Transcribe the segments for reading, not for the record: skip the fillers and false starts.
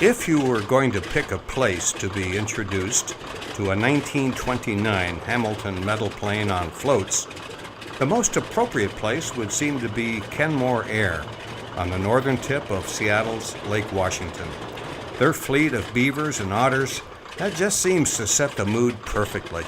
If you were going to pick a place to be introduced to a 1929 Hamilton metal plane on floats, the most appropriate place would seem to be Kenmore Air on the northern tip of Seattle's Lake Washington. Their fleet of beavers and otters, that just seems to set the mood perfectly.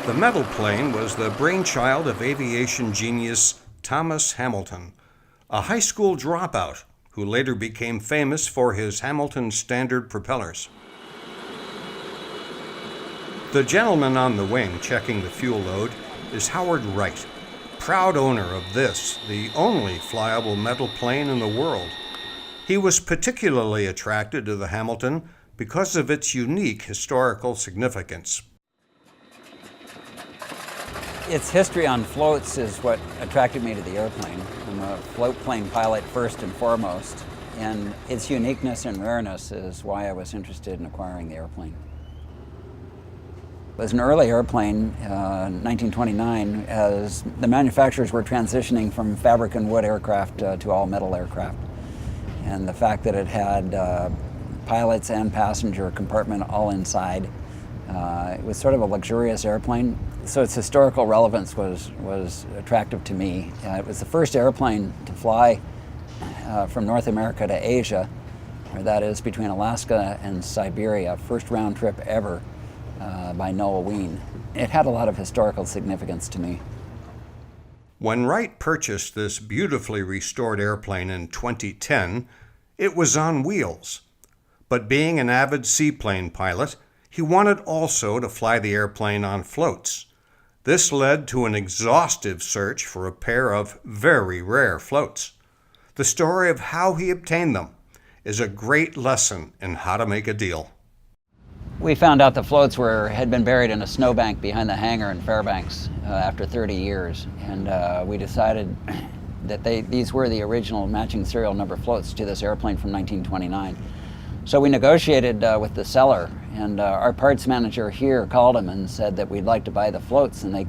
The metal plane was the brainchild of aviation genius Thomas Hamilton, a high school dropout who later became famous for his Hamilton Standard propellers. The gentleman on the wing checking the fuel load is Howard Wright, proud owner of this, the only flyable metal plane in the world. He was particularly attracted to the Hamilton because of its unique historical significance. Its history on floats is what attracted me to the airplane. I'm a float plane pilot first and foremost, and its uniqueness and rareness is why I was interested in acquiring the airplane. It was an early airplane, 1929, as the manufacturers were transitioning from fabric and wood aircraft to all metal aircraft. And the fact that it had pilots and passenger compartment all inside, it was sort of a luxurious airplane. So its historical relevance was attractive to me. It was the first airplane to fly from North America to Asia, or that is between Alaska and Siberia, first round trip ever by Noel Wien. It had a lot of historical significance to me. When Wright purchased this beautifully restored airplane in 2010, it was on wheels. But being an avid seaplane pilot, he wanted also to fly the airplane on floats. This led to an exhaustive search for a pair of very rare floats. The story of how he obtained them is a great lesson in how to make a deal. We found out the floats had been buried in a snowbank behind the hangar in Fairbanks after 30 years, and we decided that these were the original matching serial number floats to this airplane from 1929. So we negotiated with the seller, and our parts manager here called him and said that we'd like to buy the floats, and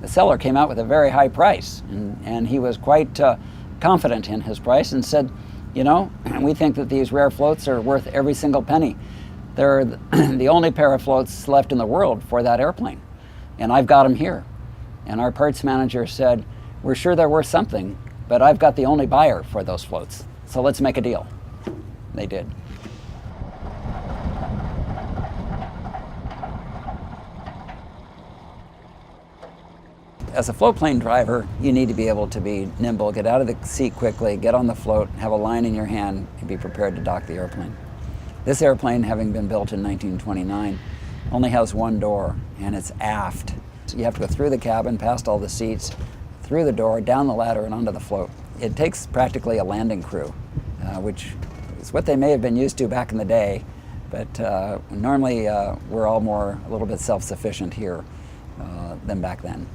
the seller came out with a very high price, and he was quite confident in his price and said, you know, we think that these rare floats are worth every single penny. They're the only pair of floats left in the world for that airplane, and I've got them here. And our parts manager said, we're sure they're worth something, but I've got the only buyer for those floats, so let's make a deal. They did. As a float plane driver, you need to be able to be nimble, get out of the seat quickly, get on the float, have a line in your hand, and be prepared to dock the airplane. This airplane, having been built in 1929, only has one door, and it's aft. So you have to go through the cabin, past all the seats, through the door, down the ladder, and onto the float. It takes practically a landing crew, which is what they may have been used to back in the day, but normally we're all a little bit self-sufficient here than back then.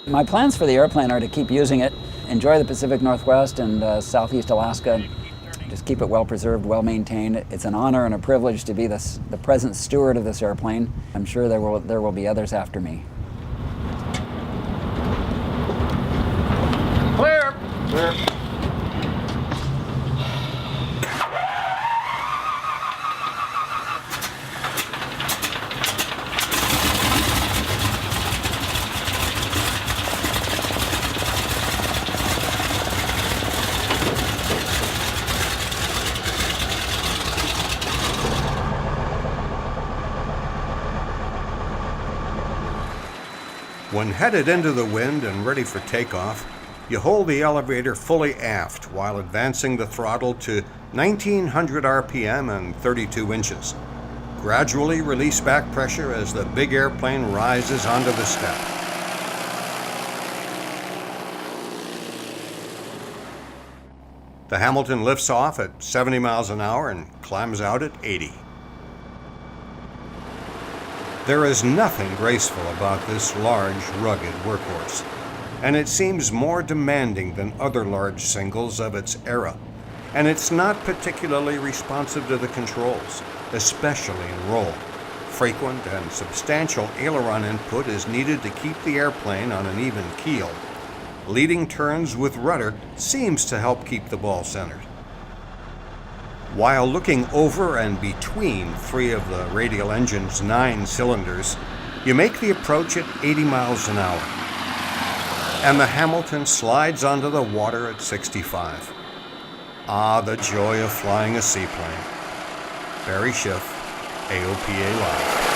My plans for the airplane are to keep using it, enjoy the Pacific Northwest and Southeast Alaska, just keep it well preserved, well maintained. It's an honor and a privilege to be the present steward of this airplane. I'm sure there will be others after me. Clear! Clear. When headed into the wind and ready for takeoff, you hold the elevator fully aft while advancing the throttle to 1900 RPM and 32 inches. Gradually release back pressure as the big airplane rises onto the step. The Hamilton lifts off at 70 miles an hour and climbs out at 80. There is nothing graceful about this large, rugged workhorse, and it seems more demanding than other large singles of its era, and it's not particularly responsive to the controls. especially in roll. Frequent and substantial aileron input is needed to keep the airplane on an even keel. Leading turns with rudder seems to help keep the ball centered. While looking over and between 3 of the radial engine's 9 cylinders, you make the approach at 80 miles an hour, and the Hamilton slides onto the water at 65. Ah, the joy of flying a seaplane. Barry Schiff, AOPA Live.